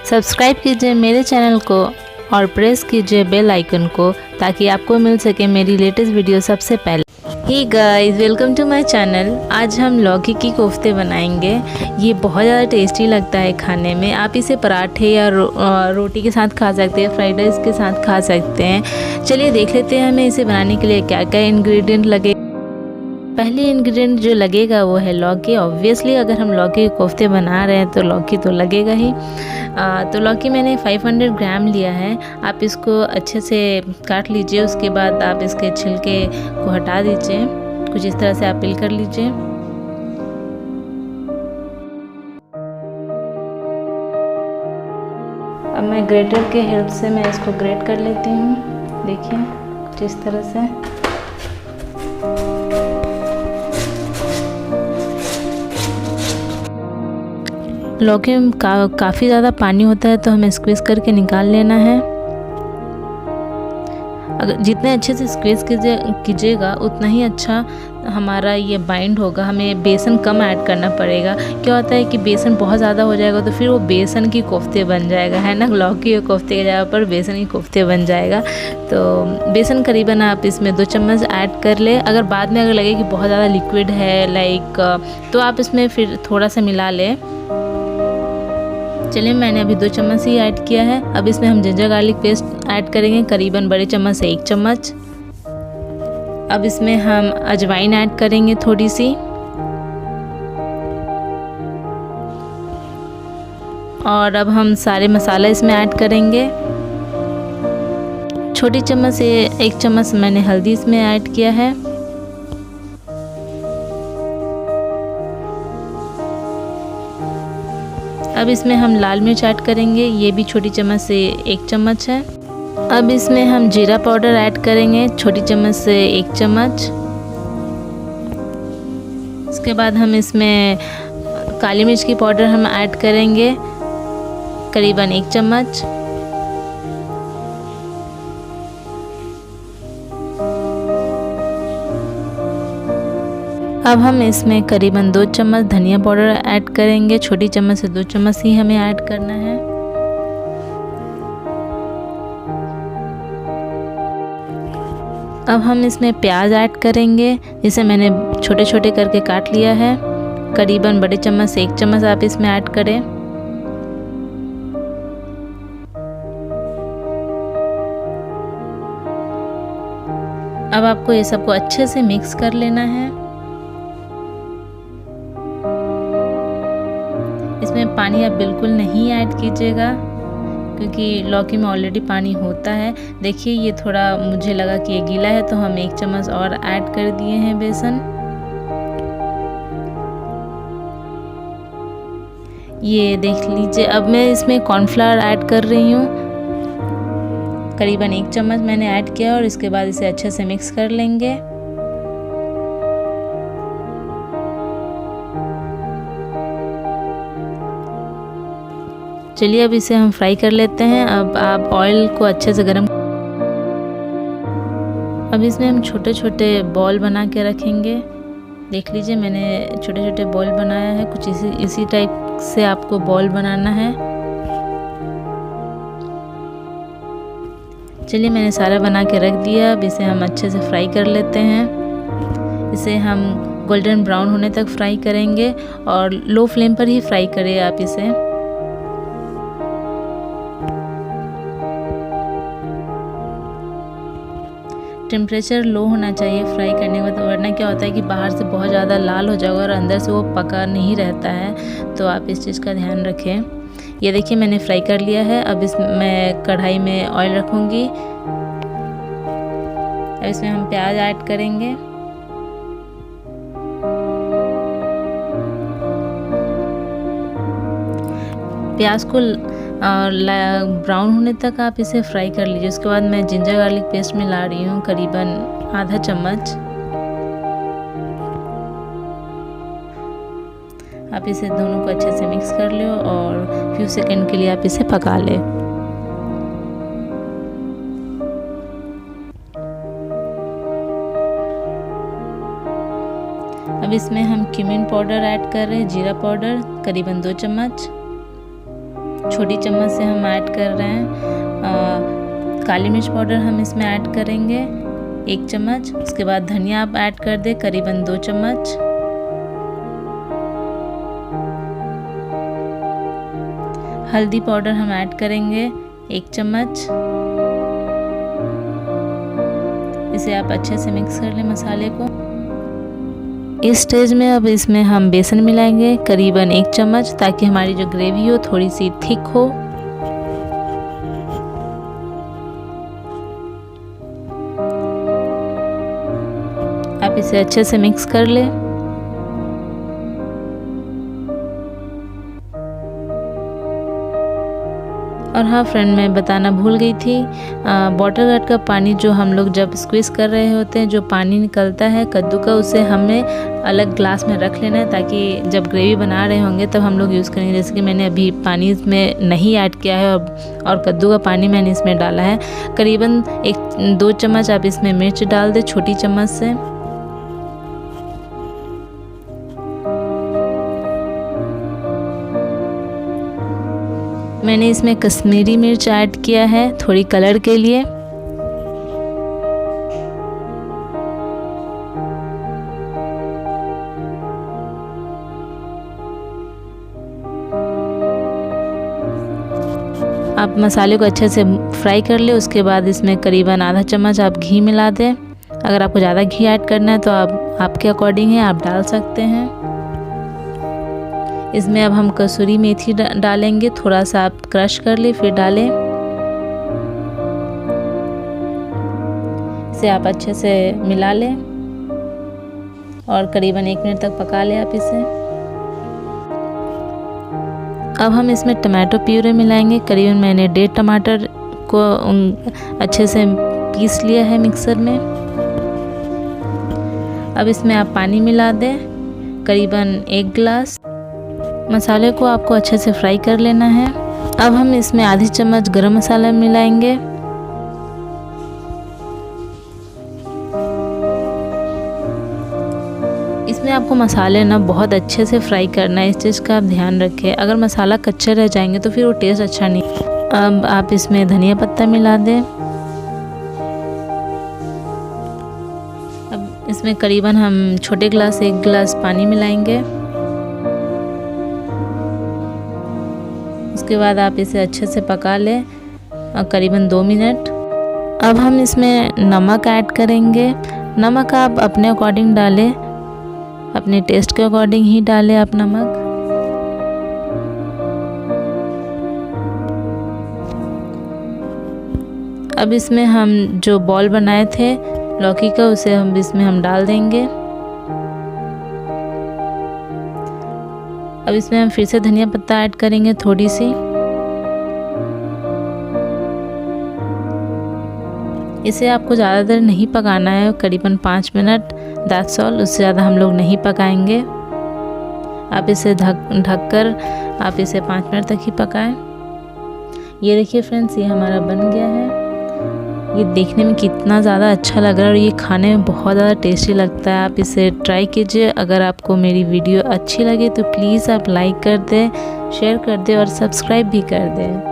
Subscribe कीजिए मेरे channel को और प्रेस कीजिए बेल आइकन को ताकि आपको मिल सके मेरी लेटेस्ट वीडियो सबसे पहले। Hey guys, welcome to my channel. आज हम लौकी की कोफ्ते बनाएंगे। ये बहुत ज़्यादा टेस्टी लगता है खाने में। आप इसे पराठे या रोटी के साथ खा सकते हैं, फ्राइड राइस के साथ खा सकते हैं। चलिए देख लेते हैं हमें इसे बनाने के लिए क्या क्या इंग्रेडिएंट लगे। पहले इंग्रेडिएंट जो लगेगा वो है लौकी। ऑब्वियसली अगर हम लौकी के कोफ्ते बना रहे हैं तो लौकी तो लगेगा ही। तो लौकी मैंने 500 ग्राम लिया है। आप इसको अच्छे से काट लीजिए। उसके बाद आप इसके छिलके को हटा दीजिए। कुछ इस तरह से आप पील कर लीजिए। अब मैं ग्रेटर के हेल्प से मैं इसको ग्रेट कर लेती हूँ। देखिए कुछ इस तरह से। लौकी में काफ़ी ज़्यादा पानी होता है तो हमें स्क्वीज़ करके निकाल लेना है। अगर जितने अच्छे से स्क्वीज़ कीजिएगा उतना ही अच्छा हमारा ये बाइंड होगा। हमें बेसन कम ऐड करना पड़ेगा। क्या होता है कि बेसन बहुत ज़्यादा हो जाएगा तो फिर वो बेसन की कोफ्ते बन जाएगा, है ना। लौकी के कोफ्ते की जगह पर बेसन की कोफ्ते बन जाएगा। तो बेसन करीबन आप इसमें 2 चम्मच ऐड कर ले। अगर बाद में अगर लगे कि बहुत ज़्यादा लिक्विड है तो आप इसमें फिर थोड़ा सा मिला लें। चलिए मैंने अभी 2 चम्मच ही ऐड किया है। अब इसमें हम जिंजर गार्लिक पेस्ट ऐड करेंगे करीबन बड़े चम्मच से 1 चम्मच। अब इसमें हम अजवाइन ऐड करेंगे थोड़ी सी। और अब हम सारे मसाला इसमें ऐड करेंगे। छोटी चम्मच से 1 चम्मच मैंने हल्दी इसमें ऐड किया है। अब इसमें हम लाल मिर्च ऐड करेंगे। ये भी छोटी चम्मच से 1 चम्मच है। अब इसमें हम जीरा पाउडर ऐड करेंगे छोटी चम्मच से 1 चम्मच। इसके बाद हम इसमें काली मिर्च की पाउडर हम ऐड करेंगे करीबन 1 चम्मच। अब हम इसमें करीबन 2 चम्मच धनिया पाउडर ऐड करेंगे। छोटी चम्मच से 2 चम्मच ही हमें ऐड करना है। अब हम इसमें प्याज ऐड करेंगे, जिसे मैंने छोटे छोटे करके काट लिया है। करीबन बड़े चम्मच से 1 चम्मच आप इसमें ऐड करें। अब आपको ये सबको अच्छे से मिक्स कर लेना है। इसमें पानी आप बिल्कुल नहीं ऐड कीजिएगा क्योंकि लौकी में ऑलरेडी पानी होता है। देखिए ये थोड़ा मुझे लगा कि ये गीला है तो हम 1 चम्मच और ऐड कर दिए हैं बेसन। ये देख लीजिए। अब मैं इसमें कॉर्नफ्लावर ऐड कर रही हूँ। करीबन 1 चम्मच मैंने ऐड किया और इसके बाद इसे अच्छे से मिक्स कर लेंगे। चलिए अब इसे हम फ्राई कर लेते हैं। अब आप ऑयल को अच्छे से गरम। अब इसमें हम छोटे छोटे बॉल बना के रखेंगे। देख लीजिए मैंने छोटे छोटे बॉल बनाया है। कुछ इसी टाइप से आपको बॉल बनाना है। चलिए मैंने सारा बना के रख दिया। अब इसे हम अच्छे से फ्राई कर लेते हैं। इसे हम गोल्डन ब्राउन होने तक फ्राई करेंगे और लो फ्लेम पर ही फ्राई करें आप इसे। टेम्परेचर लो होना चाहिए फ्राई करने के बाद, वरना क्या होता है कि बाहर से बहुत ज़्यादा लाल हो जाएगा और अंदर से वो पका नहीं रहता है। तो आप इस चीज़ का ध्यान रखें। ये देखिए मैंने फ्राई कर लिया है। अब मैं कढ़ाई में ऑयल रखूँगी। अब इसमें हम प्याज ऐड करेंगे। प्याज को ब्राउन होने तक आप इसे फ्राई कर लीजिए। उसके बाद मैं जिंजर गार्लिक पेस्ट मिला रही हूँ करीबन आधा चम्मच। आप इसे दोनों को अच्छे से मिक्स कर लो और फ्यू सेकंड के लिए आप इसे पका लें। अब इसमें हम क्यूमिन पाउडर ऐड कर रहे हैं, जीरा पाउडर करीबन 2 चम्मच। छोटी चम्मच से हम ऐड कर रहे हैं। काली मिर्च पाउडर हम इसमें ऐड करेंगे 1 चम्मच। उसके बाद धनिया आप ऐड कर दें करीबन 2 चम्मच। हल्दी पाउडर हम ऐड करेंगे 1 चम्मच। इसे आप अच्छे से मिक्स कर लें मसाले को। इस स्टेज में अब इसमें हम बेसन मिलाएंगे करीबन 1 चम्मच, ताकि हमारी जो ग्रेवी हो थोड़ी सी थिक हो। आप इसे अच्छे से मिक्स कर लें। और हाँ फ्रेंड, मैं बताना भूल गई थी, बॉटल गार्ड का पानी जो हम लोग जब स्क्वीज़ कर रहे होते हैं, जो पानी निकलता है कद्दू का, उसे हमें अलग ग्लास में रख लेना है, ताकि जब ग्रेवी बना रहे होंगे तब हम लोग यूज़ करेंगे। जैसे कि मैंने अभी पानी इसमें नहीं ऐड किया है और कद्दू का पानी मैंने इसमें डाला है। करीबन 1-2 चम्मच आप इसमें मिर्च डाल दें छोटी चम्मच से। मैंने इसमें कश्मीरी मिर्च ऐड किया है थोड़ी कलर के लिए। आप मसाले को अच्छे से फ्राई कर ले। उसके बाद इसमें करीबन आधा चम्मच आप घी मिला दें। अगर आपको ज़्यादा घी ऐड करना है तो आप आपके अकॉर्डिंग है, आप डाल सकते हैं। इसमें अब हम कसूरी मेथी डालेंगे, थोड़ा सा आप क्रश कर ले फिर डालें। इसे आप अच्छे से मिला लें और करीबन 1 मिनट तक पका लें आप इसे। अब हम इसमें टमाटो प्यूरे मिलाएंगे। करीबन मैंने 1.5 टमाटर को अच्छे से पीस लिया है मिक्सर में। अब इसमें आप पानी मिला दें करीबन 1 गिलास। मसाले को आपको अच्छे से फ्राई कर लेना है। अब हम इसमें आधी चम्मच गरम मसाला मिलाएंगे। इसमें आपको मसाले ना बहुत अच्छे से फ्राई करना है, इस चीज़ का आप ध्यान रखें। अगर मसाला कच्चे रह जाएंगे तो फिर वो टेस्ट अच्छा नहीं। अब आप इसमें धनिया पत्ता मिला दें। अब इसमें करीबन हम छोटे गिलास से 1 गिलास पानी मिलाएंगे। उसके बाद आप इसे अच्छे से पका लें करीबन 2 मिनट। अब हम इसमें नमक ऐड करेंगे। नमक आप अपने अकॉर्डिंग डालें, अपने टेस्ट के अकॉर्डिंग ही डालें आप नमक। अब इसमें हम जो बॉल बनाए थे लौकी का, उसे हम इसमें डाल देंगे। अब इसमें हम फिर से धनिया पत्ता ऐड करेंगे थोड़ी सी। इसे आपको ज़्यादा देर नहीं पकाना है, करीबन 5 मिनट, दैट्स ऑल। उससे ज़्यादा हम लोग नहीं पकाएंगे। आप इसे ढक कर आप इसे 5 मिनट तक ही पकाएं। ये देखिए फ्रेंड्स, ये हमारा बन गया है। ये देखने में कितना ज़्यादा अच्छा लग रहा है और ये खाने में बहुत ज़्यादा टेस्टी लगता है। आप इसे ट्राई कीजिए। अगर आपको मेरी वीडियो अच्छी लगे तो प्लीज़ आप लाइक कर दें, शेयर कर दें और सब्सक्राइब भी कर दें।